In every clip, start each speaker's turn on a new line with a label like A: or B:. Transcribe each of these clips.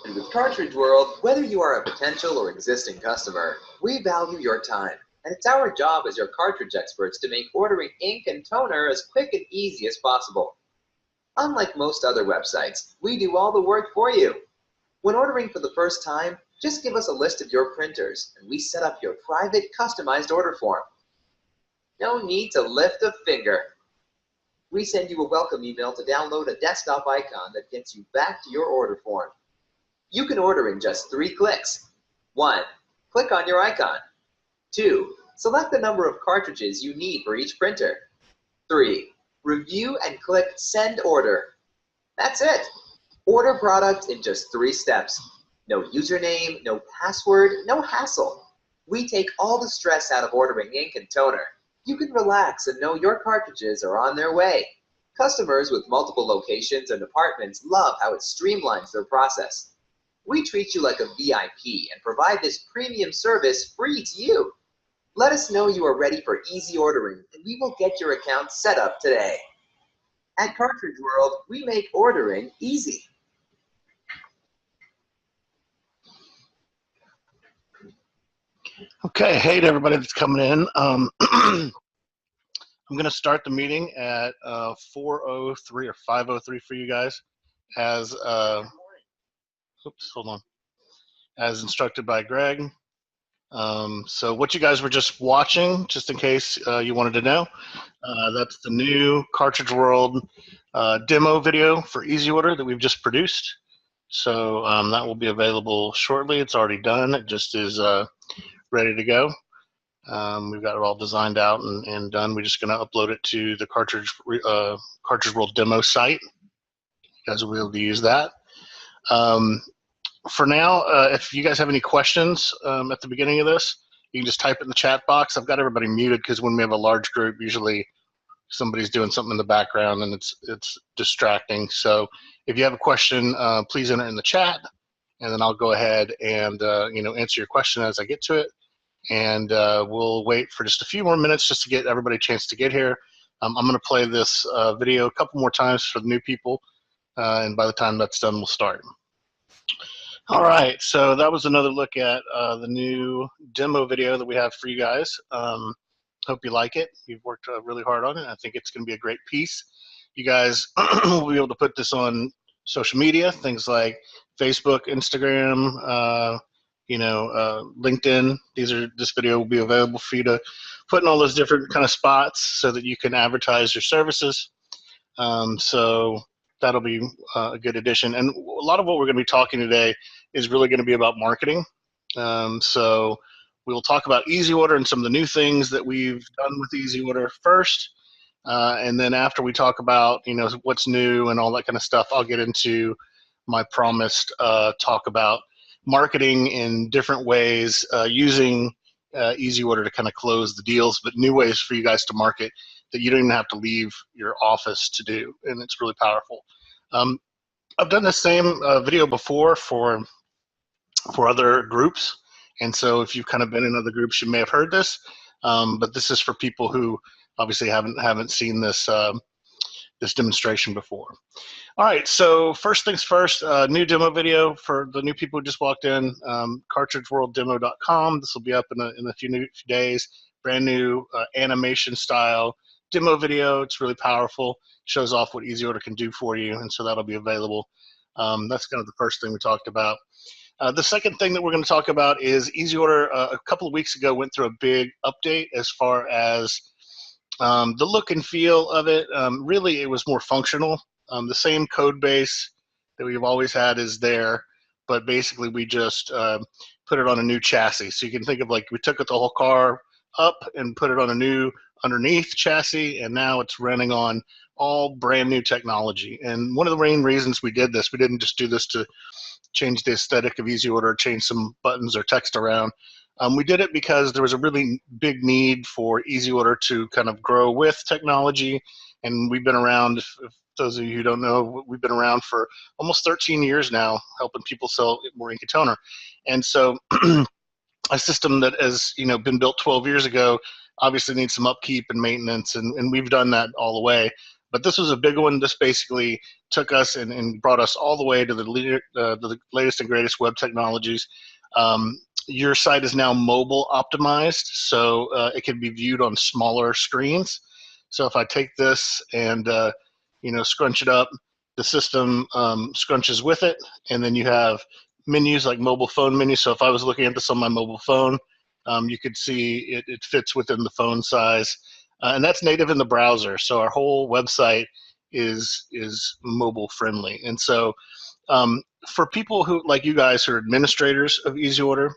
A: And with Cartridge World, whether you are a potential or existing customer, we value your time. And it's our job as your cartridge experts to make ordering ink and toner as quick and easy as possible. Unlike most other websites, we do all the work for you. When ordering for the first time, just give us a list of your printers, and we set up your private, customized order form. No need to lift a finger. We send you a welcome email to download a desktop icon that gets you back to your order form. You can order in just 3 clicks. 1. Click on your icon. 2. Select the number of cartridges you need for each printer. 3. Review and click Send Order. That's it. Order product in just 3 steps. No username, no password, no hassle. We take all the stress out of ordering ink and toner. You can relax and know your cartridges are on their way. Customers with multiple locations and departments love how it streamlines their process. We treat you like a VIP and provide this premium service free to you. Let us know you are ready for easy ordering, and we will get your account set up today. At Cartridge World, we make ordering easy.
B: Okay, hey to everybody that's coming in. I'm going to start the meeting at 4:03 or 5:03 for you guys, as oops, hold on, as instructed by Greg. So what you guys were just watching, just in case you wanted to know, that's the new Cartridge World demo video for EasyOrder that we've just produced. So that will be available shortly. It's already done. It just is ready to go. We've got it all designed out and done. We're just going to upload it to the Cartridge World demo site. You guys will be able to use that. For now, if you guys have any questions at the beginning of this, you can just type it in the chat box. I've got everybody muted because when we have a large group, usually somebody's doing something in the background and it's distracting. So if you have a question, please enter it in the chat, and then I'll go ahead and answer your question as I get to it. And we'll wait for just a few more minutes just to get everybody a chance to get here. I'm going to play this video a couple more times for the new people, and by the time that's done, we'll start. All right, so that was another look at the new demo video that we have for you guys. Hope you like it. You've worked really hard on it. I think it's going to be a great piece. You guys will be able to put this on social media, things like Facebook, Instagram, LinkedIn. This video will be available for you to put in all those different kind of spots so that you can advertise your services. So that'll be a good addition. And a lot of what we're going to be talking today is really going to be about marketing. So we'll talk about EasyOrder and some of the new things that we've done with EasyOrder first. And then after we talk about, what's new and all that kind of stuff, I'll get into my promised talk about marketing in different ways, using EasyOrder to kind of close the deals, but new ways for you guys to market that you don't even have to leave your office to do, and it's really powerful. I've done the same video before for other groups, and so if you've kind of been in other groups, you may have heard this, but this is for people who obviously haven't seen this this demonstration before. All right, so first things first, new demo video for the new people who just walked in, cartridgeworlddemo.com. This will be up in a few days. Brand new animation style demo video. It's really powerful. Shows off what EasyOrder can do for you, and so that'll be available. That's kind of the first thing we talked about. The second thing that we're going to talk about is EasyOrder a couple of weeks ago went through a big update as far as the look and feel of it. Really, it was more functional. The same code base that we've always had is there, but basically we just put it on a new chassis. So you can think of like we took the whole car up and put it on a new underneath chassis, and now it's running on all brand new technology. And one of the main reasons we did this, we didn't just do this to change the aesthetic of EasyOrder, change some buttons or text around. We did it because there was a really big need for EasyOrder to kind of grow with technology. And we've been around, if those of you who don't know, we've been around for almost 13 years now, helping people sell more ink and toner. And so a system that has been built 12 years ago obviously needs some upkeep and maintenance, and we've done that all the way. But this was a big one. This basically took us and brought us all the way to the latest and greatest web technologies. Your site is now mobile optimized, so it can be viewed on smaller screens. So if I take this and scrunch it up, the system scrunches with it, and then you have menus like mobile phone menus. So if I was looking at this on my mobile phone, you could see it fits within the phone size, and that's native in the browser. So our whole website is mobile friendly. And so for people who like you guys who are administrators of EasyOrder,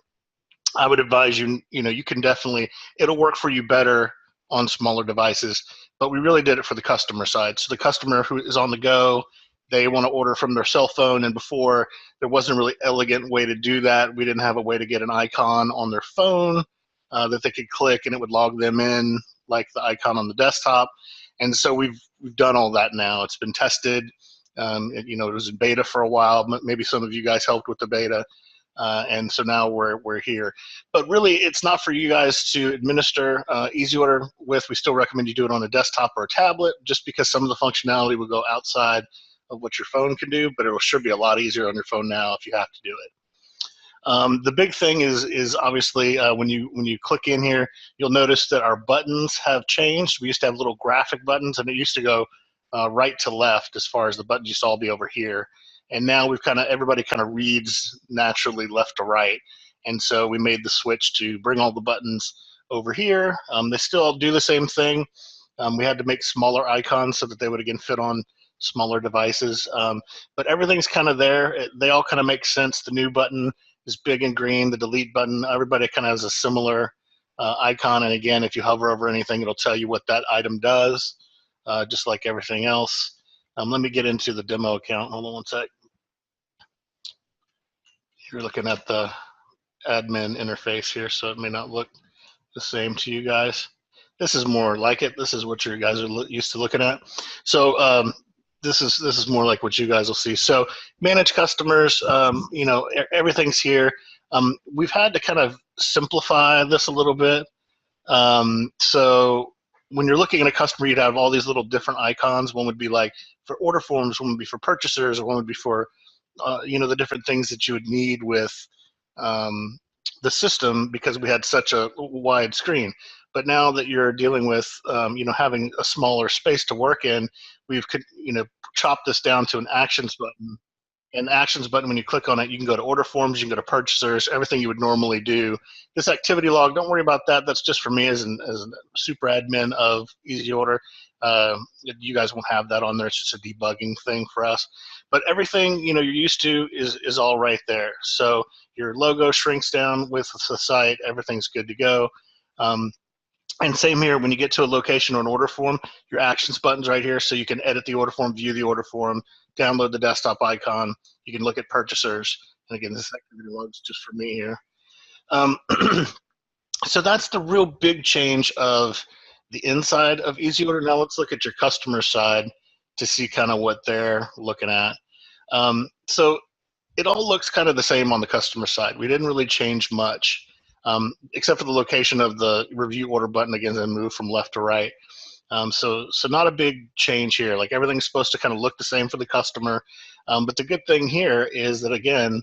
B: I would advise you can definitely, it'll work for you better on smaller devices, but we really did it for the customer side. So the customer who is on the go, they want to order from their cell phone, and before there wasn't a really elegant way to do that. We didn't have a way to get an icon on their phone that they could click and it would log them in like the icon on the desktop. And so we've done all that now. It's been tested. It was in beta for a while. Maybe some of you guys helped with the beta. And so now we're here. But really, it's not for you guys to administer EasyOrder with. We still recommend you do it on a desktop or a tablet, just because some of the functionality will go outside of what your phone can do, but it will sure be a lot easier on your phone now if you have to do it. The big thing is obviously when you click in here, you'll notice that our buttons have changed. We used to have little graphic buttons, and it used to go right to left as far as the buttons used to all be over here. And now everybody kind of reads naturally left to right. And so we made the switch to bring all the buttons over here. They still do the same thing. We had to make smaller icons so that they would again fit on smaller devices. But everything's kind of there. They all kind of make sense. The new button is big and green. The delete button, everybody kind of has a similar icon. And again, if you hover over anything, it'll tell you what that item does, just like everything else. Let me get into the demo account. Hold on one sec. You're looking at the admin interface here, so it may not look the same to you guys. This is more like it. This is what you guys are used to looking at. So this is more like what you guys will see. So manage customers, everything's here. We've had to kind of simplify this a little bit. So when you're looking at a customer, you'd have all these little different icons. One would be like for order forms, one would be for purchasers, or one would be for the different things that you would need with the system, because we had such a wide screen. But now that you're dealing with having a smaller space to work in, we've chopped this down to an actions button. And the actions button, when you click on it, you can go to order forms, you can go to purchasers, everything you would normally do. This activity log, don't worry about that. That's just for me as a super admin of EasyOrder. You guys won't have that on there. It's just a debugging thing for us. But everything you're used to is all right there. So your logo shrinks down with the site. Everything's good to go. And same here, when you get to a location or an order form, your actions button's right here, so you can edit the order form, view the order form, download the desktop icon. You can look at purchasers. And again, this activity log's just for me here. So that's the real big change of the inside of EasyOrder. Now let's look at your customer side to see kind of what they're looking at. So it all looks kind of the same on the customer side. We didn't really change much. Except for the location of the review order button, again, and move from left to right. So not a big change here. Like, everything's supposed to kind of look the same for the customer. But the good thing here is that, again,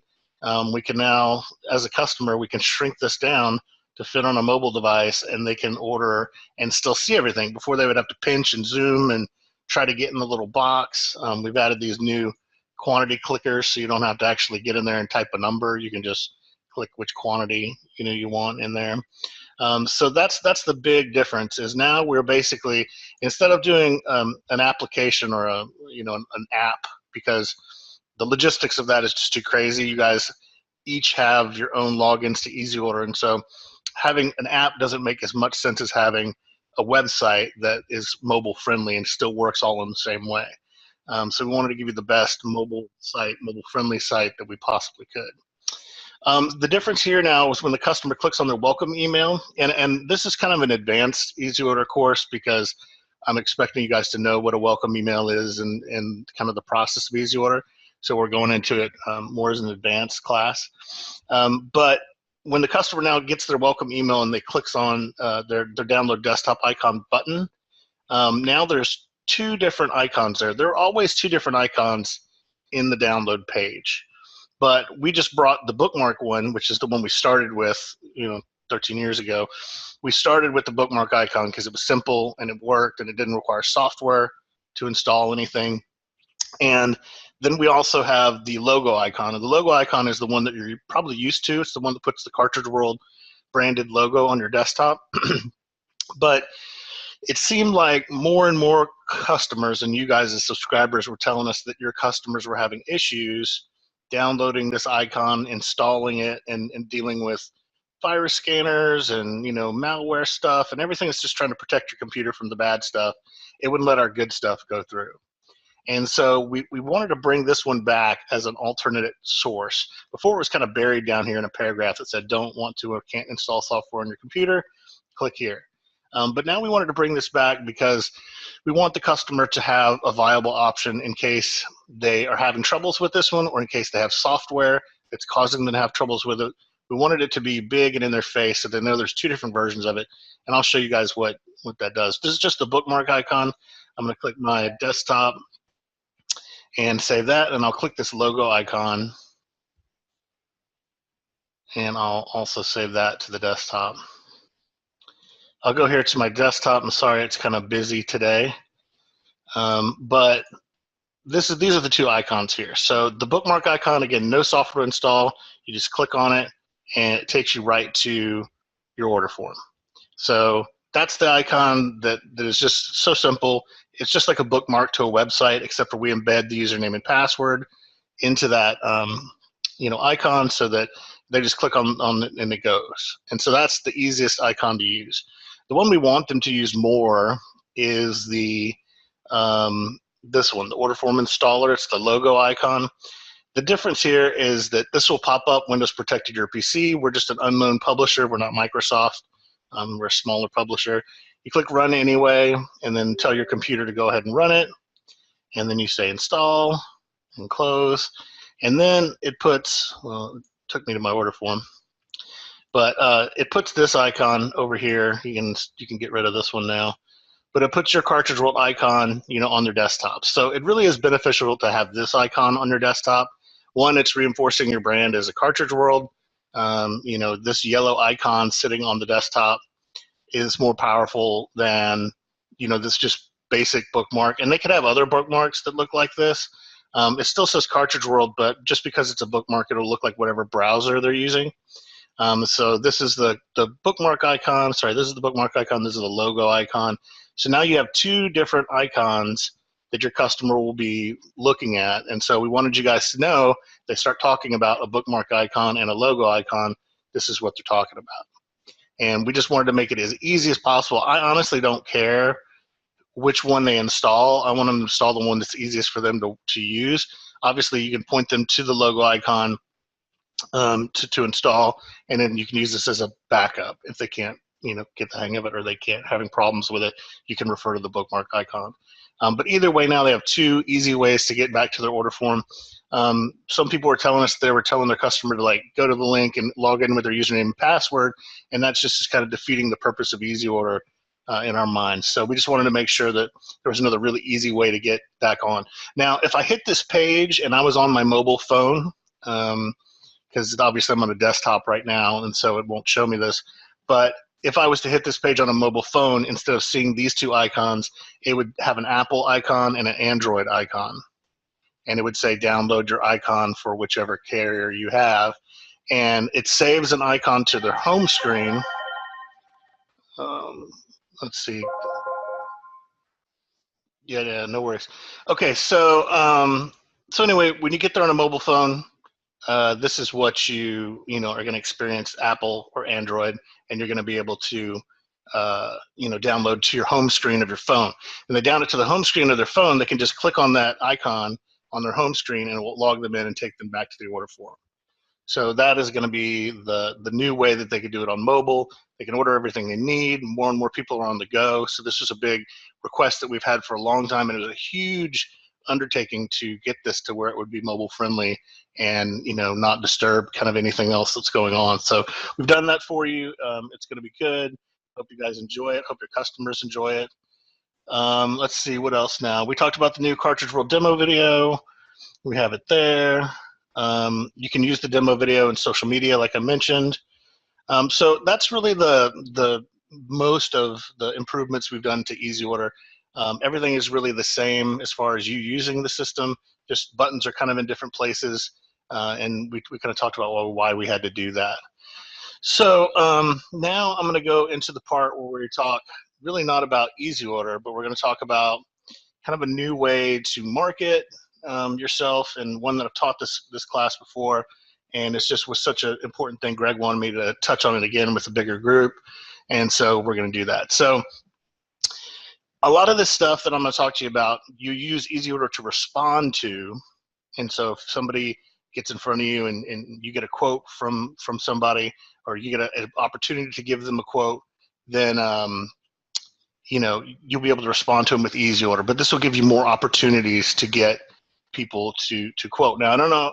B: we can now, as a customer, we can shrink this down to fit on a mobile device, and they can order and still see everything. Before, they would have to pinch and zoom and try to get in the little box. We've added these new quantity clickers, so you don't have to actually get in there and type a number. You can just click which quantity you want in there. So that's the big difference. Is now we're basically, instead of doing an application or an app, because the logistics of that is just too crazy. You guys each have your own logins to EasyOrder, and so having an app doesn't make as much sense as having a website that is mobile friendly and still works all in the same way. So we wanted to give you the best mobile friendly site that we possibly could. The difference here now is when the customer clicks on their welcome email, and this is kind of an advanced EasyOrder course, because I'm expecting you guys to know what a welcome email is and kind of the process of EasyOrder. So we're going into it more as an advanced class. But when the customer now gets their welcome email and they clicks on their download desktop icon button, now there's two different icons there. There are always two different icons in the download page. But we just brought the bookmark one, which is the one we started with, 13 years ago. We started with the bookmark icon because it was simple and it worked and it didn't require software to install anything. And then we also have the logo icon. And the logo icon is the one that you're probably used to. It's the one that puts the Cartridge World branded logo on your desktop. But it seemed like more and more customers, and you guys as subscribers, were telling us that your customers were having issues downloading this icon, installing it, and dealing with virus scanners and malware stuff and everything that's just trying to protect your computer from the bad stuff. It wouldn't let our good stuff go through. And so we wanted to bring this one back as an alternate source. Before, it was kind of buried down here in a paragraph that said, don't want to or can't install software on your computer, click here. But now we wanted to bring this back because we want the customer to have a viable option in case they are having troubles with this one, or in case they have software that's causing them to have troubles with it. We wanted it to be big and in their face so they know there's two different versions of it. And I'll show you guys what that does. This is just the bookmark icon. I'm going to click my desktop and save that, and I'll click this logo icon, and I'll also save that to the desktop. I'll go here to my desktop. I'm sorry, it's kind of busy today, but these are the two icons here. So the bookmark icon, again, no software install. You just click on it, and it takes you right to your order form. So that's the icon that is just so simple. It's just like a bookmark to a website, except for we embed the username and password into that icon so that they just click on it and it goes. And so that's the easiest icon to use. The one we want them to use more is the this one, the order form installer. It's the logo icon. The difference here is that this will pop up Windows protected your PC. We're just an unknown publisher. We're not Microsoft. We're a smaller publisher. You click run anyway, and then tell your computer to go ahead and run it. And then you say install and close. And then it puts, well, it took me to my order form, but it puts this icon over here. You can get rid of this one now. But it puts your Cartridge World icon, on their desktop. So it really is beneficial to have this icon on your desktop. One, it's reinforcing your brand as a Cartridge World. This yellow icon sitting on the desktop is more powerful than, this just basic bookmark. And they could have other bookmarks that look like this. It still says Cartridge World, but just because it's a bookmark, it'll look like whatever browser they're using. So this is the bookmark icon. Sorry, this is the bookmark icon. This is the logo icon. So now you have two different icons that your customer will be looking at. And so we wanted you guys to know, they start talking about a bookmark icon and a logo icon, this is what they're talking about. And we just wanted to make it as easy as possible. I honestly don't care which one they install. I want them to install the one that's easiest for them to use. Obviously, you can point them to the logo icon to install, and then you can use this as a backup if they can't get the hang of it, or they can't having problems with it. You can refer to the bookmark icon. But either way, now they have two easy ways to get back to their order form. Some people were telling us they were telling their customer to go to the link and log in with their username and password, and that's just kind of defeating the purpose of EasyOrder in our minds. So we just wanted to make sure that there was another really easy way to get back on. Now, if I hit this page and I was on my mobile phone, because obviously I'm on a desktop right now, and so it won't show me this, but if I was to hit this page on a mobile phone, instead of seeing these two icons, it would have an Apple icon and an Android icon. And it would say download your icon for whichever carrier you have. And it saves an icon to their home screen. Let's see. Yeah, no worries. Okay, so anyway, when you get there on a mobile phone, this is what you are going to experience, Apple or Android, and you're going to be able to download to your home screen of your phone. And they download it to the home screen of their phone, they can just click on that icon on their home screen, and it will log them in and take them back to the order form. So that is going to be the new way that they can do it on mobile. They can order everything they need. More and more people are on the go. So this is a big request that we've had for a long time, and it was a huge undertaking to get this to where it would be mobile friendly and not disturb kind of anything else that's going on. So we've done that for you. It's going to be good. Hope you guys enjoy it. Hope your customers enjoy it. Let's see, what else now? We talked about the new Cartridge World demo video. We have it there. You can use the demo video in social media, like I mentioned. So that's really the most of the improvements we've done to EasyOrder. Everything is really the same as far as you using the system. Just buttons are kind of in different places, and we kind of talked about why we had to do that. So now I'm going to go into the part where we talk really not about EasyOrder, but we're going to talk about kind of a new way to market yourself, and one that I've taught this class before, and it's just was such an important thing. Greg wanted me to touch on it again with a bigger group, and so we're going to do that. So a lot of this stuff that I'm going to talk to you about, you use EasyOrder to respond to. And so if somebody gets in front of you and you get a quote from somebody, or you get an opportunity to give them a quote, then you know, you'll be able to respond to them with EasyOrder. But this will give you more opportunities to get people to quote. Now, I don't know,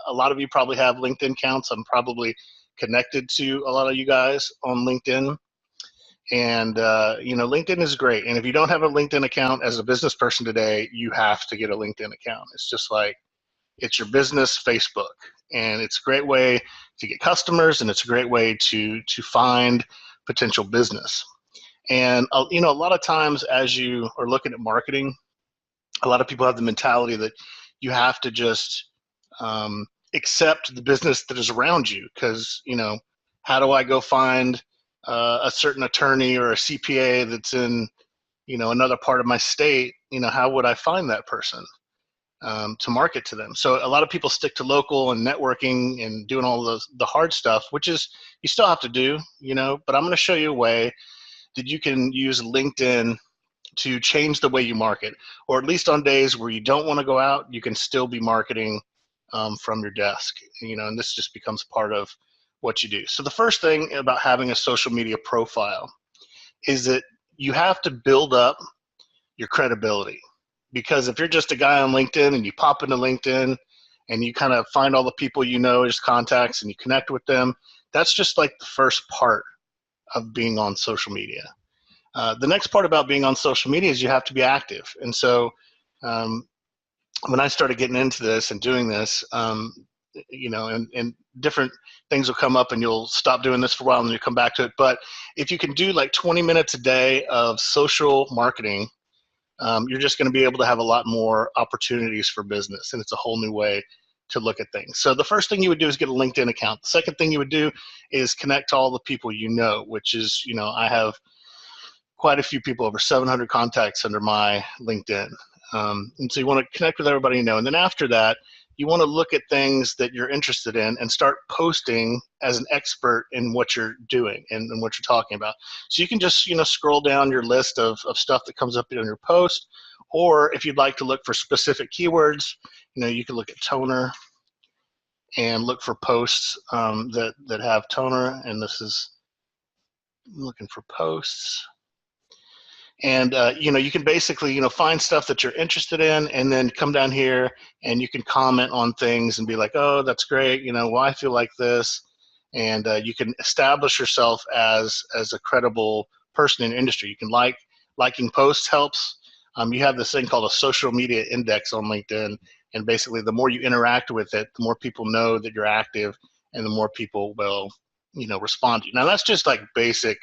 B: a lot of you probably have LinkedIn accounts. I'm probably connected to a lot of you guys on LinkedIn. And, you know, LinkedIn is great. And if you don't have a LinkedIn account as a business person today, you have to get a LinkedIn account. It's just like, it's your business Facebook. And it's a great way to get customers, and it's a great way to find potential business. And, you know, a lot of times as you are looking at marketing, a lot of people have the mentality that you have to just accept the business that is around you. Because, you know, how do I go find a certain attorney or a CPA that's in, you know, another part of my state? You know, how would I find that person to market to them? So a lot of people stick to local and networking and doing all the hard stuff, which is you still have to do, you know, but I'm going to show you a way that you can use LinkedIn to change the way you market, or at least on days where you don't want to go out, you can still be marketing from your desk, you know, and this just becomes part of what you do. So the first thing about having a social media profile is that you have to build up your credibility. Because if you're just a guy on LinkedIn and you pop into LinkedIn and you kind of find all the people you know as contacts and you connect with them, that's just like the first part of being on social media. The next part about being on social media is you have to be active. And so when I started getting into this and doing this, you know, and different things will come up and you'll stop doing this for a while and you come back to it. But if you can do like 20 minutes a day of social marketing, you're just going to be able to have a lot more opportunities for business. And it's a whole new way to look at things. So the first thing you would do is get a LinkedIn account. The second thing you would do is connect to all the people you know, which is, you know, I have quite a few people, over 700 contacts under my LinkedIn. And so you want to connect with everybody you know. And then after that, you want to look at things that you're interested in and start posting as an expert in what you're doing and what you're talking about. So you can just, you know, scroll down your list of stuff that comes up in your post, or if you'd like to look for specific keywords, you know, you can look at toner and look for posts that have toner. And this is looking for posts. And, you know, you can basically, you know, find stuff that you're interested in and then come down here and you can comment on things and be like, oh, that's great. You know, well, I feel like this. And you can establish yourself as a credible person in the industry. You can liking posts helps. You have this thing called a social media index on LinkedIn. And basically the more you interact with it, the more people know that you're active and the more people will, you know, respond to you. Now that's just like basic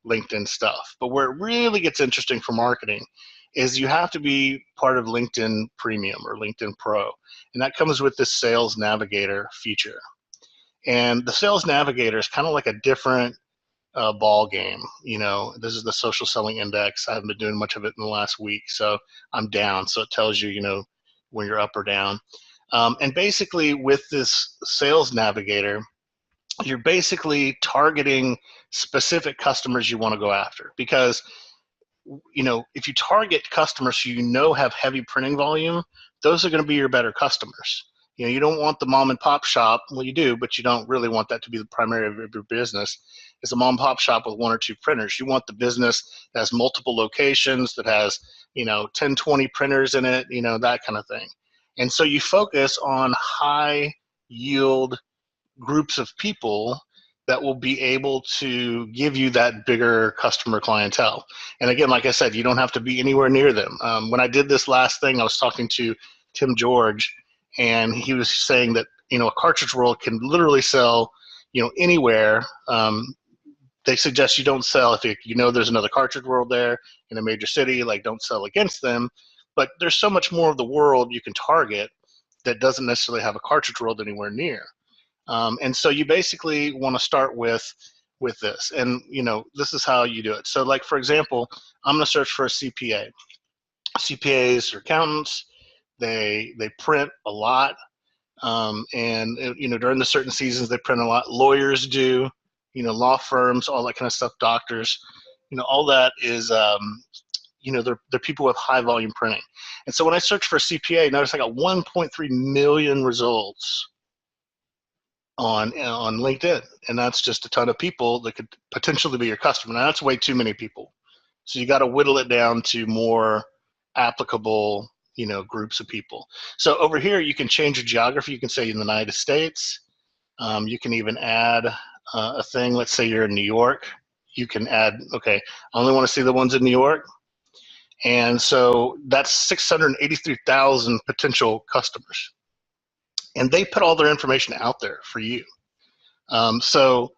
B: LinkedIn stuff. But where it really gets interesting for marketing is you have to be part of LinkedIn Premium or LinkedIn Pro. And that comes with this Sales Navigator feature. And the Sales Navigator is kind of like a different ball game. You know, this is the social selling index. I haven't been doing much of it in the last week, so I'm down. So it tells you, you know, when you're up or down. And basically with this Sales Navigator, you're basically targeting specific customers you want to go after. Because, you know, if you target customers who you know have heavy printing volume, those are going to be your better customers. You know, you don't want the mom and pop shop. Well, you do, but you don't really want that to be the primary of your business. It's a mom and pop shop with 1 or 2 printers. You want the business that has multiple locations, that has, you know, 10, 20 printers in it, you know, that kind of thing. And so you focus on high yield groups of people that will be able to give you that bigger customer clientele. And again, like I said, you don't have to be anywhere near them. When I did this last thing, I was talking to Tim George, and he was saying that, a cartridge world can literally sell, anywhere. They suggest you don't sell if there's another cartridge world there in a major city, like don't sell against them. But there's so much more of the world you can target that doesn't necessarily have a cartridge world anywhere near. And so you basically want to start with this, and this is how you do it. So, like for example, I'm going to search for a CPA. CPAs are accountants. They print a lot, and during the certain seasons they print a lot. Lawyers do, law firms, all that kind of stuff. Doctors, all that is. They're people with high volume printing. And so when I search for a CPA, notice I got 1.3 million results on LinkedIn, and that's just a ton of people that could potentially be your customer. Now that's way too many people, so you got to whittle it down to more applicable, groups of people. So over here, you can change your geography. You can say in the United States. You can even add a thing. Let's say you're in New York. You can add, okay, I only want to see the ones in New York, and so that's 683,000 potential customers. And they put all their information out there for you. So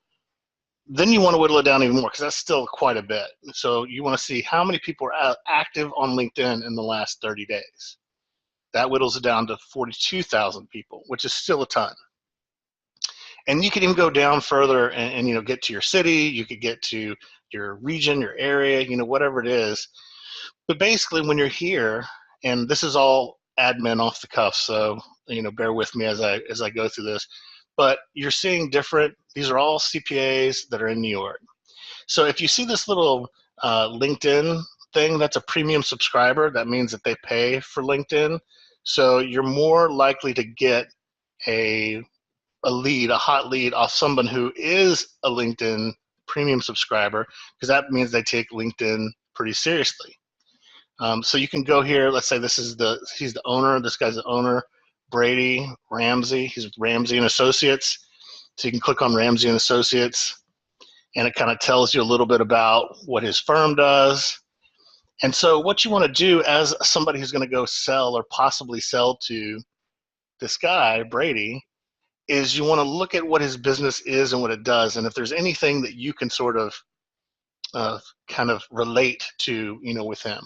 B: then you want to whittle it down even more, because that's still quite a bit. So you want to see how many people are active on LinkedIn in the last 30 days. That whittles it down to 42,000 people, which is still a ton. And you can even go down further and get to your city. You could get to your region, your area, whatever it is. But basically, when you're here, and this is all admin off the cuff, so bear with me as I go through this. But you're seeing these are all CPAs that are in New York. So if you see this little LinkedIn thing, that's a premium subscriber. That means that they pay for LinkedIn. So you're more likely to get a hot lead off someone who is a LinkedIn premium subscriber, because that means they take LinkedIn pretty seriously. So you can go here. Let's say he's the owner. This guy's the owner, Brady Ramsey. He's with Ramsey and Associates. So you can click on Ramsey and Associates, and it kind of tells you a little bit about what his firm does. And so what you want to do as somebody who's going to go sell or possibly sell to this guy, Brady, is you want to look at what his business is and what it does, and if there's anything that you can sort of kind of relate to, with him.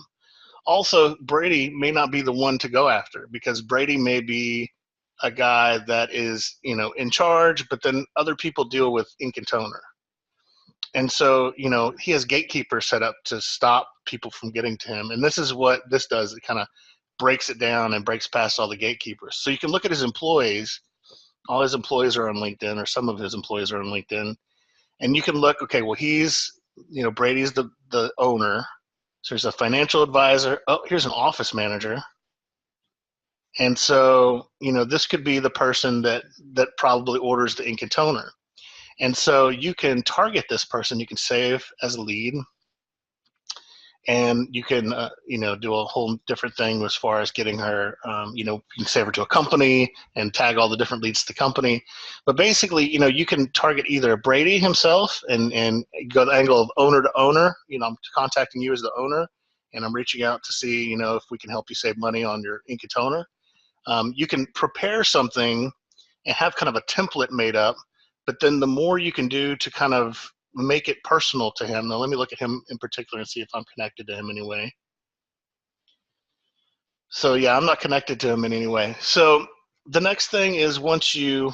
B: Also, Brady may not be the one to go after, because Brady may be a guy that is, in charge, but then other people deal with ink and toner. And so, he has gatekeepers set up to stop people from getting to him. And this is what this does. It kind of breaks it down and breaks past all the gatekeepers. So you can look at his employees. All his employees are on LinkedIn, or some of his employees are on LinkedIn. And you can look, okay, well, he's, Brady's the owner. So there's a financial advisor. Oh, here's an office manager. And so, this could be the person that probably orders the ink and toner. And so you can target this person. You can save as a lead. And you can, do a whole different thing as far as getting her, you can save her to a company and tag all the different leads to the company. But basically, you can target either Brady himself and go the angle of owner to owner. I'm contacting you as the owner, and I'm reaching out to see, if we can help you save money on your ink and toner. You can prepare something and have kind of a template made up, but then the more you can do to kind of make it personal to him. Now let me look at him in particular and see if I'm connected to him anyway. So yeah, I'm not connected to him in any way. So the next thing is, once you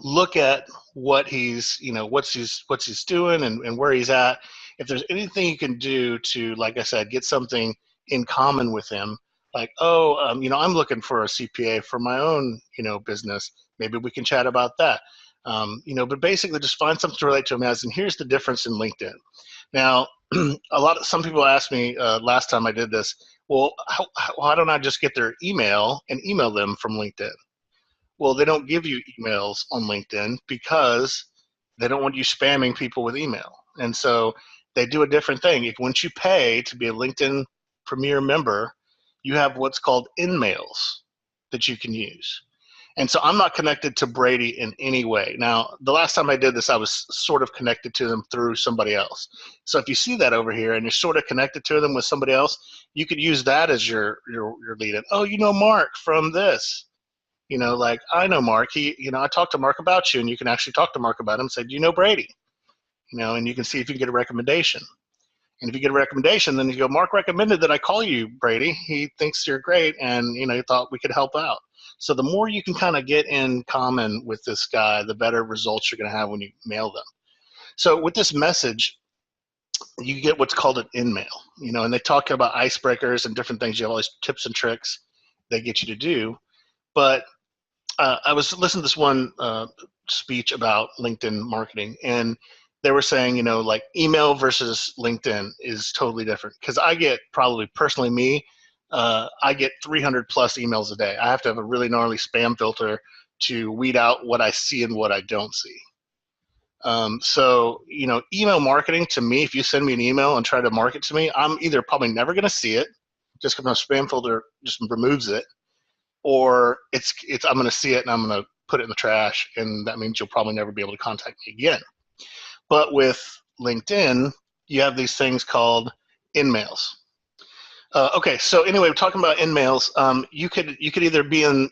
B: look at what he's, what's he's doing and where he's at, if there's anything you can do to, like I said, get something in common with him, like, I'm looking for a CPA for my own, business. Maybe we can chat about that. But basically just find something to relate to him as, and here's the difference in LinkedIn. Now, some people asked me last time I did this, well, why don't I just get their email and email them from LinkedIn? Well, they don't give you emails on LinkedIn because they don't want you spamming people with email. And so they do a different thing. Once you pay to be a LinkedIn Premier member, you have what's called InMails that you can use. And so I'm not connected to Brady in any way. Now, the last time I did this, I was sort of connected to them through somebody else. So if you see that over here and you're sort of connected to them with somebody else, you could use that as your lead in. Oh, you know Mark from this. Like, I know Mark. I talked to Mark about you, and you can actually talk to Mark about him and say, do you know Brady? And you can see if you can get a recommendation. And if you get a recommendation, then you go, Mark recommended that I call you, Brady. He thinks you're great, and he thought we could help out. So the more you can kind of get in common with this guy, the better results you're going to have when you mail them. So with this message, you get what's called an in-mail, and they talk about icebreakers and different things. You have all these tips and tricks they get you to do. But I was listening to this one speech about LinkedIn marketing, and they were saying, like email versus LinkedIn is totally different. Because I get probably personally I get 300 plus emails a day. I have to have a really gnarly spam filter to weed out what I see and what I don't see. So, email marketing to me, if you send me an email and try to market to me, I'm either probably never going to see it just because my spam filter just removes it, or I'm going to see it and I'm going to put it in the trash, and that means you'll probably never be able to contact me again. But with LinkedIn, you have these things called in-mails. Okay, so anyway, we're talking about in-mails. You could either be in,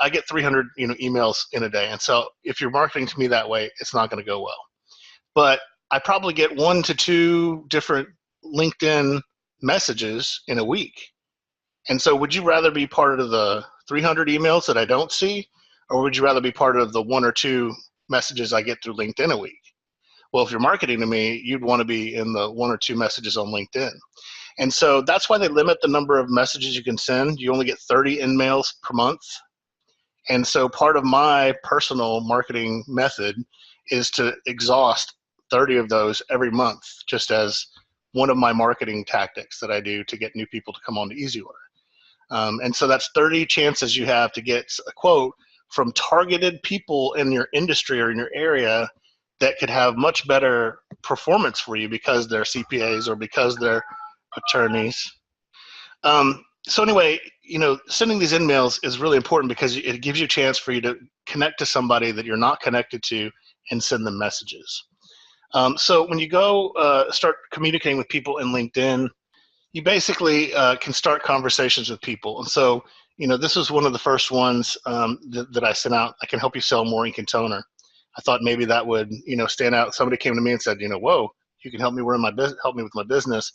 B: I get 300 emails in a day, and so if you're marketing to me that way, it's not going to go well. But I probably get 1 to 2 different LinkedIn messages in a week. And so would you rather be part of the 300 emails that I don't see, or would you rather be part of the 1 or 2 messages I get through LinkedIn a week? Well, if you're marketing to me, you'd want to be in the 1 or 2 messages on LinkedIn. And so that's why they limit the number of messages you can send. You only get 30 in-mails per month. And so part of my personal marketing method is to exhaust 30 of those every month, just as one of my marketing tactics that I do to get new people to come on to EasyOrder. And so that's 30 chances you have to get a quote from targeted people in your industry or in your area that could have much better performance for you because they're CPAs or because they're attorneys. So anyway, sending these in-mails is really important because it gives you a chance for you to connect to somebody that you're not connected to and send them messages. So when you go start communicating with people in LinkedIn, you basically can start conversations with people. And so, this was one of the first ones that I sent out. I can help you sell more ink and toner. I thought maybe that would, stand out. Somebody came to me and said, whoa, you can help me with my business.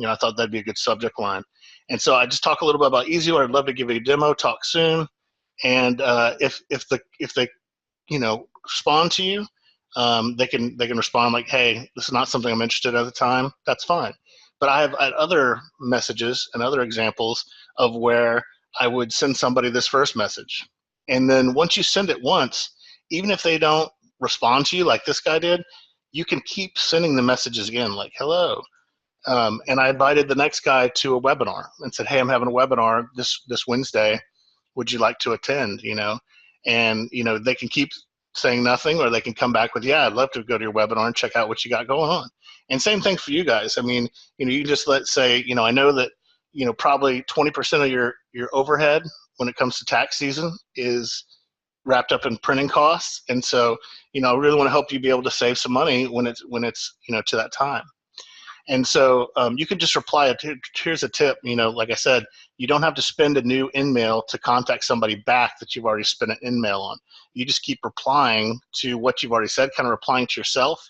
B: I thought that'd be a good subject line. And so I just talk a little bit about EasyOrder. I'd love to give you a demo, talk soon. And if they respond to you, they can respond like, hey, this is not something I'm interested in at the time. That's fine. But I have other messages and other examples of where I would send somebody this first message. And then once you send it once, even if they don't respond to you like this guy did, you can keep sending the messages again, like, hello. And I invited the next guy to a webinar and said, hey, I'm having a webinar this Wednesday. Would you like to attend? And they can keep saying nothing, or they can come back with, yeah, I'd love to go to your webinar and check out what you got going on. And same thing for you guys. I mean, you can just let's say, I know that, probably 20% of your overhead when it comes to tax season is wrapped up in printing costs. And so, I really want to help you be able to save some money when it's to that time. And so you could just reply, here's a tip, like I said, you don't have to spend a new in-mail to contact somebody back that you've already spent an in-mail on. You just keep replying to what you've already said, kind of replying to yourself,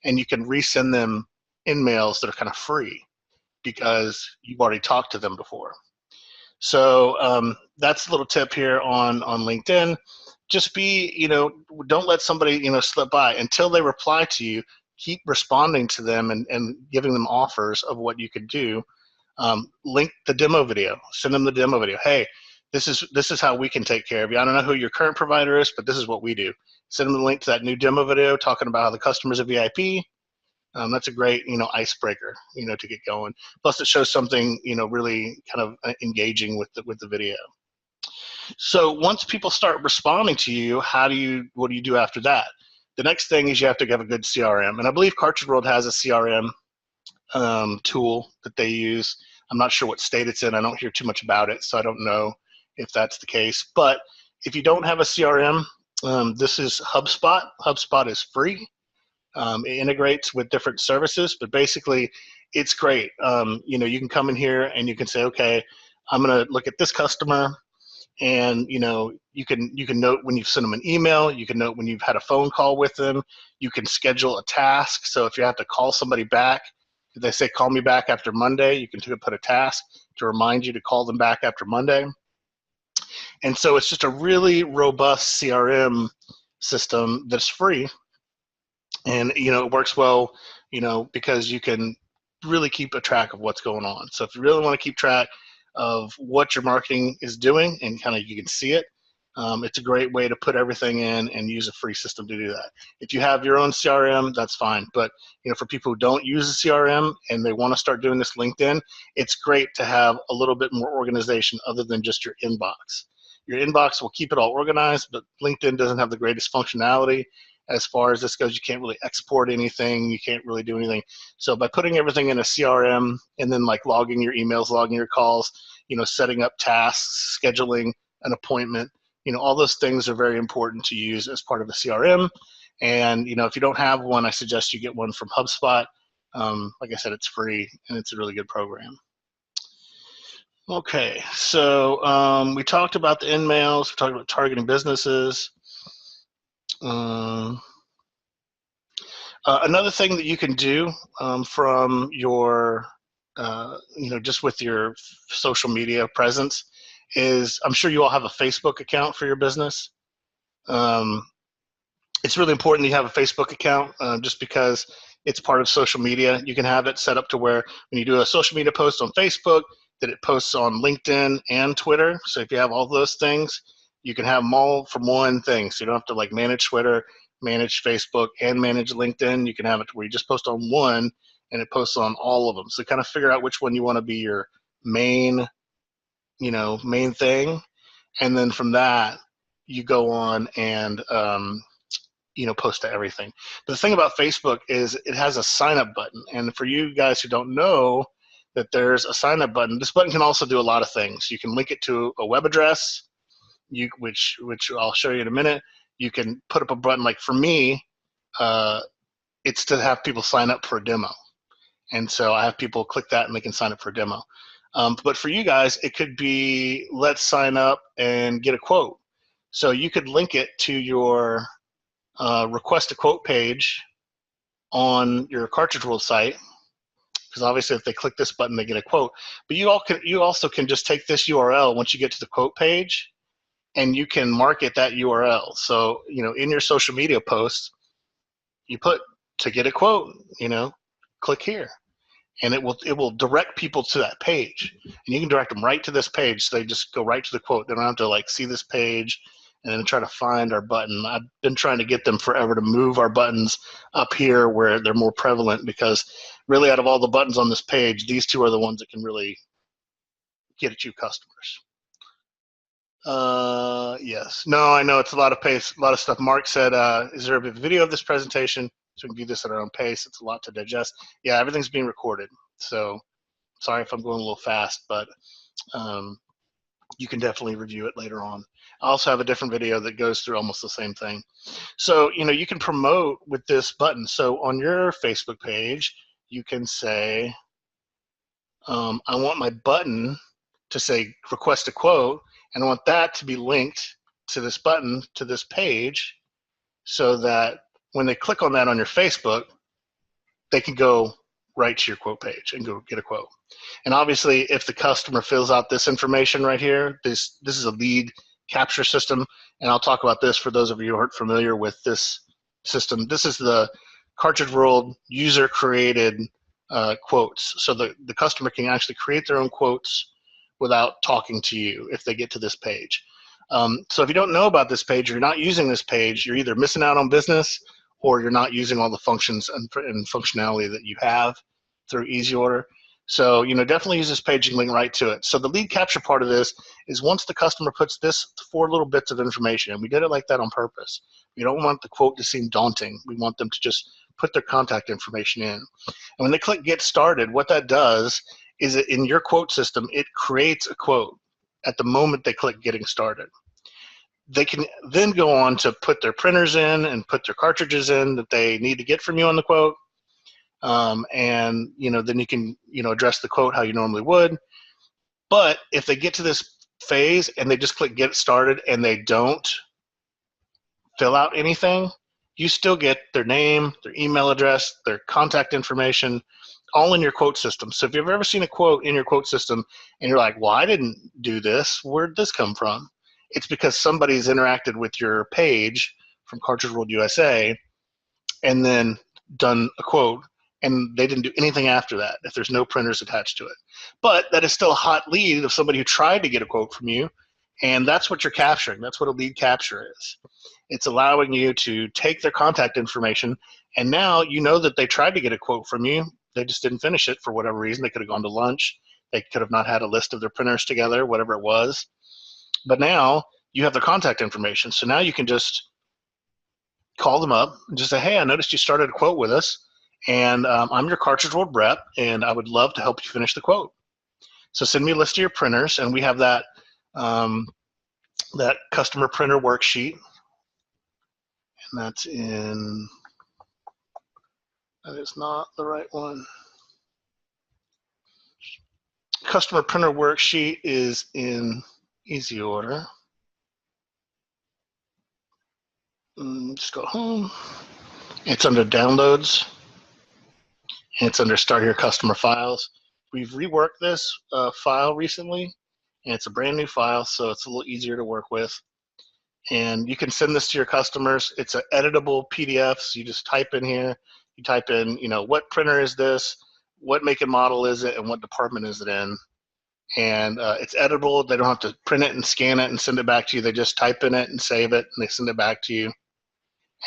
B: and you can resend them in-mails that are kind of free because you've already talked to them before. So that's a little tip here on LinkedIn. Just be, don't let somebody, slip by until they reply to you. Keep responding to them and giving them offers of what you could do. Link the demo video. Send them the demo video. Hey, this is how we can take care of you. I don't know who your current provider is, but this is what we do. Send them the link to that new demo video talking about how the customer's a VIP. That's a great, icebreaker, to get going. Plus, it shows something, really kind of engaging with the video. So once people start responding to you, what do you do after that? The next thing is you have to have a good CRM. And I believe Cartridge World has a CRM tool that they use. I'm not sure what state it's in. I don't hear too much about it, so I don't know if that's the case. But if you don't have a CRM, this is HubSpot. HubSpot is free. It integrates with different services, but basically it's great. You can come in here and you can say, okay, I'm going to look at this customer, and you can note when you've sent them an email. You can note when you've had a phone call with them. You can schedule a task. So if you have to call somebody back, if they say call me back after Monday, you can put a task to remind you to call them back after Monday. And so it's just a really robust CRM system that's free. And it works well, because you can really keep a track of what's going on. So if you really want to keep track of what your marketing is doing and you can see it, it's a great way to put everything in and use a free system to do that. If you have your own CRM, that's fine. But for people who don't use a CRM and they want to start doing this LinkedIn, it's great to have a little bit more organization other than just your inbox. Your inbox will keep it all organized, but LinkedIn doesn't have the greatest functionality as far as this goes. You can't really export anything. You can't really do anything. So by putting everything in a CRM and then logging your emails, logging your calls, setting up tasks, scheduling an appointment, all those things are very important to use as part of a CRM. And, if you don't have one, I suggest you get one from HubSpot. Like I said, it's free and it's a really good program. Okay, so we talked about the in-mails. We talked about targeting businesses. Another thing that you can do from your, just with your social media presence is, I'm sure you all have a Facebook account for your business. It's really important that you have a Facebook account just because it's part of social media. You can have it set up to where when you do a social media post on Facebook, that it posts on LinkedIn and Twitter. So if you have all those things, you can have them all from one thing. So you don't have to manage Twitter, manage Facebook, and manage LinkedIn. You can have it where you just post on one and it posts on all of them. So kind of figure out which one you want to be your main thing. And then from that, you go on and, post to everything. But the thing about Facebook is it has a sign up button. And for you guys who don't know that there's a sign up button, this button can also do a lot of things. You can link it to a web address, which I'll show you in a minute. You can put up a button. Like for me, it's to have people sign up for a demo. And so I have people click that and they can sign up for a demo. But for you guys, it could be, let's sign up and get a quote. So you could link it to your request a quote page on your Cartridge World site, because obviously if they click this button, they get a quote. But you also can just take this URL once you get to the quote page, and you can market that URL. So in your social media posts, you put to get a quote, click here. And it will direct people to that page, and you can direct them right to this page. So they just go right to the quote. They don't have to see this page and then try to find our button. I've been trying to get them forever to move our buttons up here where they're more prevalent, because really out of all the buttons on this page, these two are the ones that can really get at you customers. Yes. No, I know it's a lot of pace, a lot of stuff. Mark said, is there a video of this presentation so we can view this at our own pace? It's a lot to digest. Yeah, everything's being recorded. So sorry if I'm going a little fast, but you can definitely review it later on. I also have a different video that goes through almost the same thing. So, you can promote with this button. So on your Facebook page, you can say, I want my button to say request a quote, and I want that to be linked to this button, to this page, so that when they click on that on your Facebook, they can go right to your quote page and go get a quote. And obviously, if the customer fills out this information right here, this is a lead capture system, and I'll talk about this for those of you who aren't familiar with this system. This is the Cartridge World user-created quotes. So the customer can actually create their own quotes without talking to you if they get to this page. So if you don't know about this page, or you're not using this page, you're either missing out on business, or you're not using all the functions and functionality that you have through EasyOrder. So, definitely use this page and link right to it. So the lead capture part of this is once the customer puts this 4 little bits of information, and we did it like that on purpose. We don't want the quote to seem daunting. We want them to just put their contact information in. And when they click get started, what that does is that in your quote system, it creates a quote. at the moment they click getting started. They can then go on to put their printers in and put their cartridges in that they need to get from you on the quote. And then you can address the quote how you normally would. But if they get to this phase and they just click get started and they don't fill out anything, you still get their name, their email address, their contact information, all in your quote system. So if you've ever seen a quote in your quote system and you're like, well, I didn't do this, where'd this come from? It's because somebody's interacted with your page from Cartridge World USA and then done a quote, and they didn't do anything after that if there's no printers attached to it. But that is still a hot lead of somebody who tried to get a quote from you, and that's what you're capturing. That's what a lead capture is. It's allowing you to take their contact information, and now you know that they tried to get a quote from you. They just didn't finish it for whatever reason. They could have gone to lunch. They could have not had a list of their printers together, whatever it was. But now you have their contact information. So now you can just call them up and just say, hey, I noticed you started a quote with us, and I'm your Cartridge World rep, and I would love to help you finish the quote. So send me a list of your printers, and we have that that customer printer worksheet, and that's in, that is not the right one. Customer printer worksheet is in EasyOrder. Just go home. It's under downloads. And it's under start here customer files. We've reworked this file recently, and it's a brand new file, so it's a little easier to work with. And you can send this to your customers. It's an editable PDF, so you just type in here. You type in, what printer is this, what make and model is it, and what department is it in. And it's editable. They don't have to print it and scan it and send it back to you. They just type in it and save it, and they send it back to you.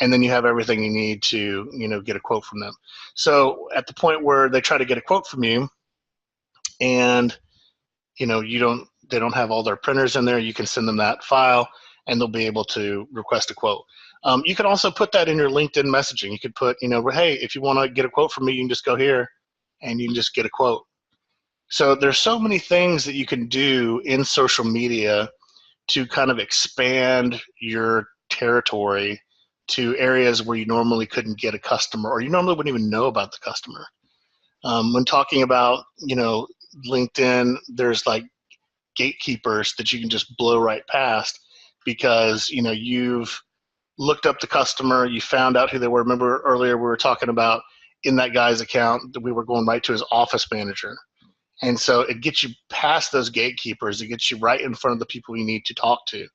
B: And then you have everything you need to, get a quote from them. So at the point where they try to get a quote from you, and they don't have all their printers in there, you can send them that file, and they'll be able to request a quote. You can also put that in your LinkedIn messaging. You could put, hey, if you want to get a quote from me, you can just go here, and you can just get a quote. So there's so many things that you can do in social media to kind of expand your territory to areas where you normally couldn't get a customer, or you normally wouldn't even know about the customer. When talking about, LinkedIn, there's like gatekeepers that you can just blow right past because, you've looked up the customer, you found out who they were. Remember earlier we were talking about in that guy's account that we were going right to his office manager. And so it gets you past those gatekeepers. It gets you right in front of the people you need to talk to.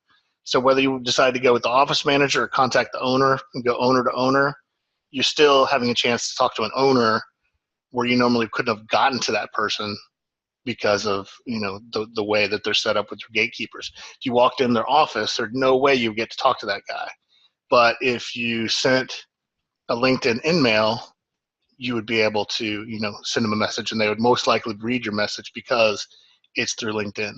B: So whether you decide to go with the office manager or contact the owner and go owner to owner, you're still having a chance to talk to an owner where you normally couldn't have gotten to that person because of the way that they're set up with your gatekeepers. If you walked in their office, there's no way you would get to talk to that guy. But if you sent a LinkedIn in-mail, you would be able to send them a message, and they would most likely read your message because it's through LinkedIn.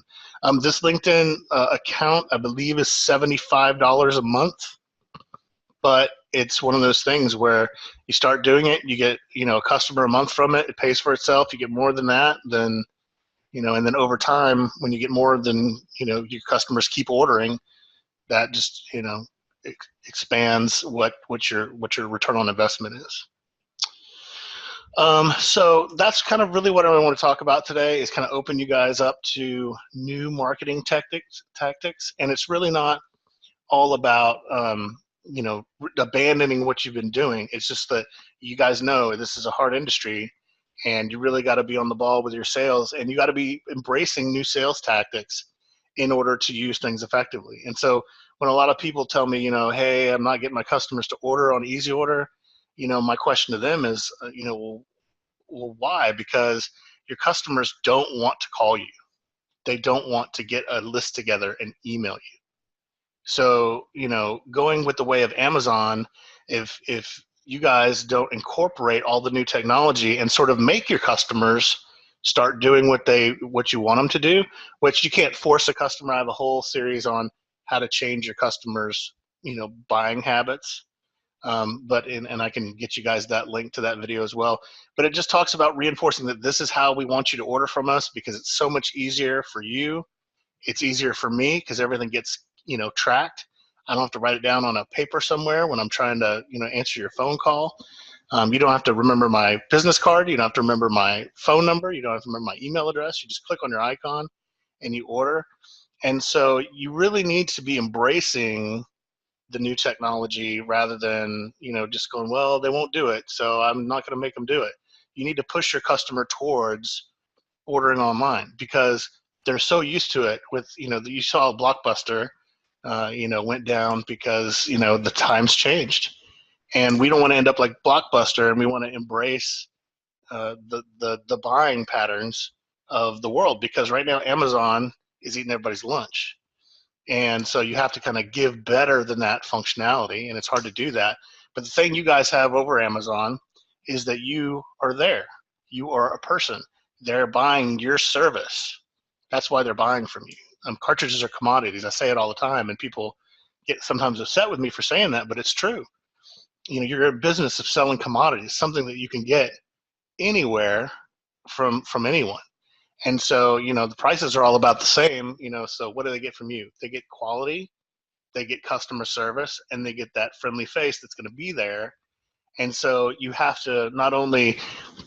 B: This LinkedIn account, I believe, is $75 a month, but it's one of those things where you start doing it, you get a customer a month from it, it pays for itself. You get more than that, then and then over time, when you get more than your customers keep ordering, that just expands what your return on investment is. So that's kind of really what I want to talk about today, is kind of open you guys up to new marketing tactics, and it's really not all about abandoning what you've been doing. It's just that you guys know this is a hard industry, and you really got to be on the ball with your sales, and you got to be embracing new sales tactics in order to use things effectively. And so when a lot of people tell me, hey, I'm not getting my customers to order on EasyOrder, my question to them is, well, why? Because your customers don't want to call you. They don't want to get a list together and email you. So, going with the way of Amazon, if you guys don't incorporate all the new technology and sort of make your customers start doing what you want them to do, which you can't force a customer. I have a whole series on how to change your customers, buying habits. And I can get you guys that link to that video as well. But it just talks about reinforcing that this is how we want you to order from us, because it's so much easier for you. It's easier for me because everything gets, tracked. I don't have to write it down on a paper somewhere when I'm trying to, answer your phone call. You don't have to remember my business card. You don't have to remember my phone number. You don't have to remember my email address. You just click on your icon and you order. And so you really need to be embracing the new technology rather than, just going, well, they won't do it, so I'm not going to make them do it. You need to push your customer towards ordering online because they're so used to it with, you saw Blockbuster, went down because, the times changed. And we don't want to end up like Blockbuster, and we want to embrace the buying patterns of the world, because right now Amazon is eating everybody's lunch. And so you have to kind of give better than that functionality, and it's hard to do that. But the thing you guys have over Amazon is that you are there. You are a person. They're buying your service. That's why they're buying from you. Cartridges are commodities. I say it all the time, and people get sometimes upset with me for saying that, but it's true. You're a business of selling commodities, something that you can get anywhere from anyone. And so, the prices are all about the same, so what do they get from you? They get quality, they get customer service, and they get that friendly face that's going to be there. And so you have to not only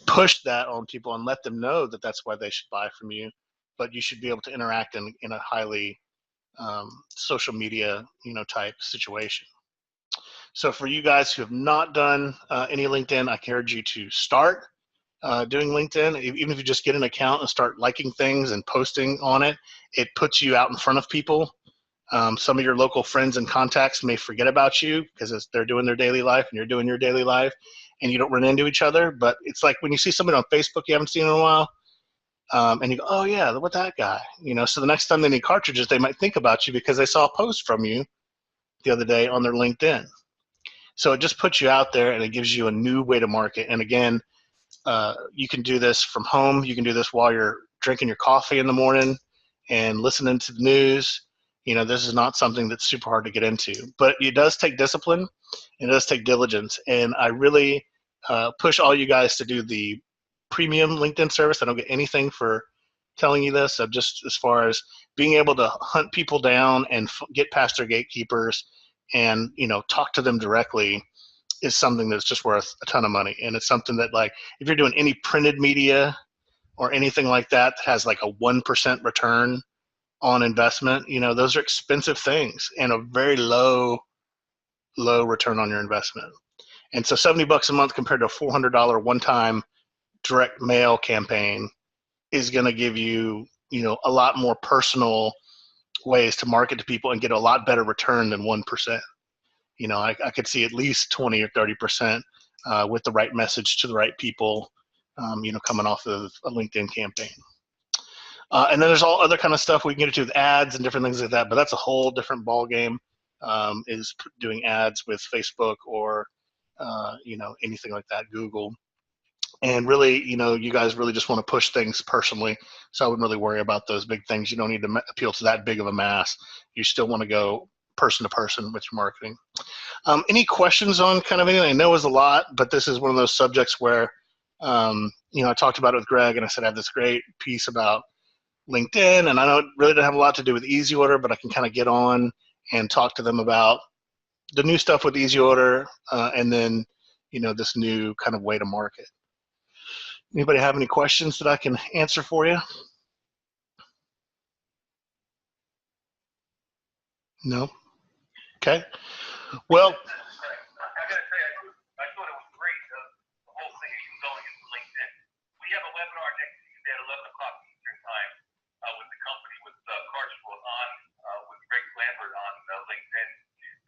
B: push that on people and let them know that that's why they should buy from you, but you should be able to interact in a highly social media, type situation. So for you guys who have not done any LinkedIn, I encourage you to start doing LinkedIn. Even if you just get an account and start liking things and posting on it, it puts you out in front of people. Some of your local friends and contacts may forget about you because they're doing their daily life and you're doing your daily life, and you don't run into each other. But it's like when you see somebody on Facebook you haven't seen in a while, and you go, oh yeah, what that guy? So the next time they need cartridges, they might think about you because they saw a post from you the other day on their LinkedIn. So it just puts you out there, and it gives you a new way to market. And again, you can do this from home. You can do this while you're drinking your coffee in the morning and listening to the news. This is not something that's super hard to get into, but it does take discipline and it does take diligence. And I really push all you guys to do the premium LinkedIn service. I don't get anything for telling you this. Just as far as being able to hunt people down and get past their gatekeepers and, talk to them directly is something that's just worth a ton of money. And it's something that, like, if you're doing any printed media or anything like that has like a 1% return on investment, those are expensive things and a very low return on your investment. And so $70 a month compared to a $400 one-time direct mail campaign is going to give you, a lot more personal ways to market to people and get a lot better return than 1%. I could see at least 20 or 30% with the right message to the right people, coming off of a LinkedIn campaign. And then there's all other kind of stuff we can get into with ads and different things like that, but that's a whole different ball game, is doing ads with Facebook or, anything like that, Google. And really, you guys really just want to push things personally, so I wouldn't really worry about those big things. You don't need to appeal to that big of a mass. You still want to go person to person with your marketing. Any questions on kind of anything? I know it was a lot, but this is one of those subjects where, I talked about it with Greg, and I said I have this great piece about LinkedIn, and I know it really doesn't have a lot to do with EasyOrder, but I can kind of get on and talk to them about the new stuff with EasyOrder, and then, this new kind of way to market. Anybody have any questions that I can answer for you? No? Okay. Well,
C: I gotta say, I thought it was great, the whole thing of you going into LinkedIn. We have a webinar next Tuesday at 11 o'clock Eastern time with the company, with Cartridge on, with Greg Lambert on LinkedIn.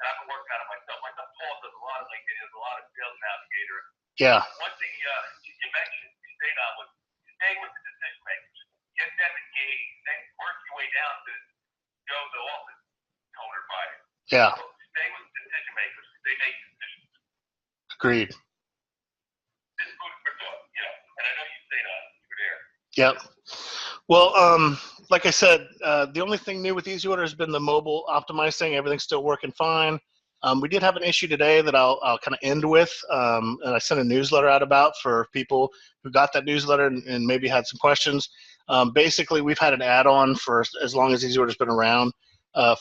C: And I've been working on it myself. Paul does a lot of LinkedIn. He does a lot of Sales Navigator.
B: yeah.
C: One thing you mentioned, you stayed on, was stay with the decision makers. Get them engaged. Then work your way down to Joe, the office owner buyer.
B: Yeah.
C: So stay with the decision makers. They make decisions.
B: Agreed.
C: This food for thought, and I know you stayed on. You were there.
B: Yep. Well, like I said, the only thing new with EasyOrder has been the mobile optimized thing. Everything's still working fine. We did have an issue today that I'll kind of end with, and I sent a newsletter out about for people who got that newsletter and maybe had some questions. Basically, we've had an add-on for as long as EasyOrder's been around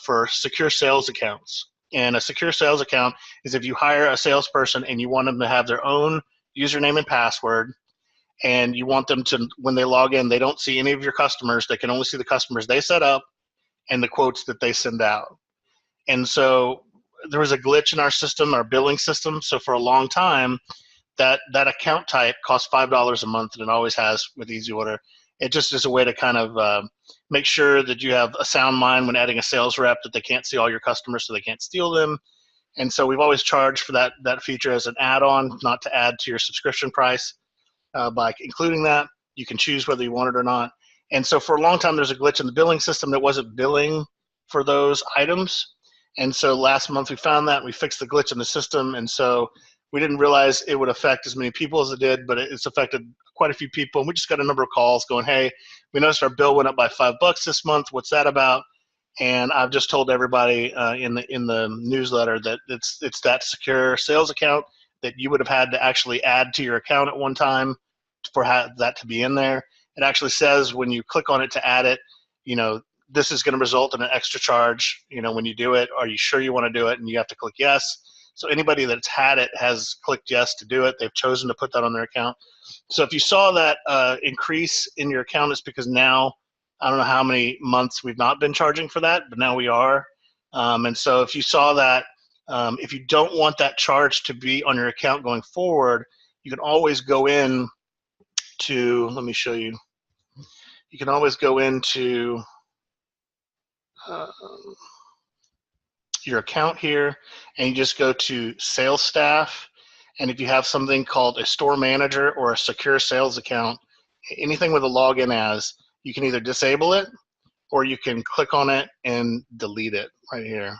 B: for secure sales accounts. And a secure sales account is if you hire a salesperson and you want them to have their own username and password, and you want them to, when they log in, they don't see any of your customers. They can only see the customers they set up and the quotes that they send out. And so there was a glitch in our system, our billing system. So for a long time, that account type cost $5 a month, and it always has with EasyOrder. It just is a way to kind of make sure that you have a sound mind when adding a sales rep, that they can't see all your customers so they can't steal them. And so we've always charged for that feature as an add-on, not to add to your subscription price. By including that, you can choose whether you want it or not. And so for a long time, there's a glitch in the billing system that wasn't billing for those items. And so last month we found that, and we fixed the glitch in the system. And so we didn't realize it would affect as many people as it did, but it's affected quite a few people. And we just got a number of calls going, hey, we noticed our bill went up by $5 this month. What's that about? And I've just told everybody in the newsletter that it's that secure sales account that you would have had to actually add to your account at one time for that to be in there. It actually says when you click on it to add it, this is going to result in an extra charge, when you do it. Are you sure you want to do it? And you have to click yes. So anybody that's had it has clicked yes to do it. They've chosen to put that on their account. So if you saw that increase in your account, it's because now, I don't know how many months we've not been charging for that, but now we are. And so if you saw that, if you don't want that charge to be on your account going forward, you can always go in to, let me show you. You can always go into your account here, and you just go to sales staff. And if you have something called a store manager or a secure sales account, anything with a login as, you can either disable it or you can click on it and delete it right here.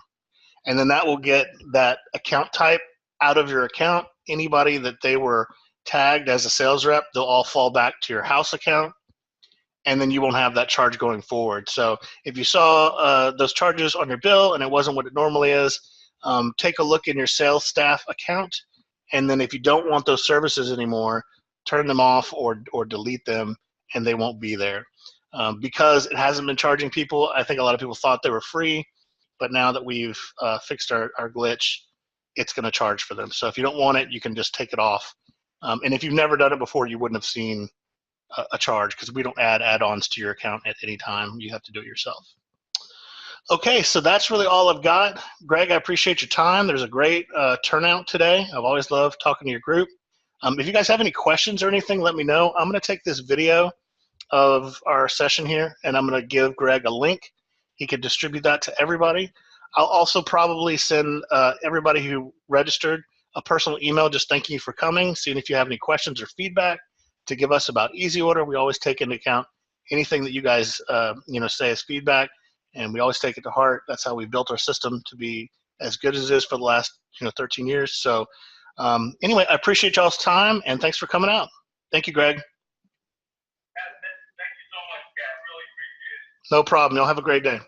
B: And then that will get that account type out of your account. Anybody that they were tagged as a sales rep, they'll all fall back to your house account, and then you won't have that charge going forward. So if you saw those charges on your bill and it wasn't what it normally is, take a look in your sales staff account, and then if you don't want those services anymore, turn them off or delete them, and they won't be there. Because it hasn't been charging people, I think a lot of people thought they were free, but now that we've fixed our glitch, it's going to charge for them. So if you don't want it, you can just take it off. And if you've never done it before, you wouldn't have seen a charge, because we don't add add-ons to your account at any time. You have to do it yourself. Okay, so that's really all I've got. Greg, I appreciate your time. There's a great turnout today. I've always loved talking to your group. If you guys have any questions or anything, let me know. I'm going to take this video of our session here, and I'm going to give Greg a link. He can distribute that to everybody. I'll also probably send everybody who registered a personal email just thanking you for coming, seeing if you have any questions or feedback to give us about EasyOrder. We always take into account anything that you guys say as feedback, and we always take it to heart. That's how we built our system to be as good as it is for the last 13 years. So anyway, I appreciate y'all's time, and thanks for coming out. Thank you, Greg.
C: Thank you so much, Gary. Really appreciate it.
B: No problem. Y'all have a great day.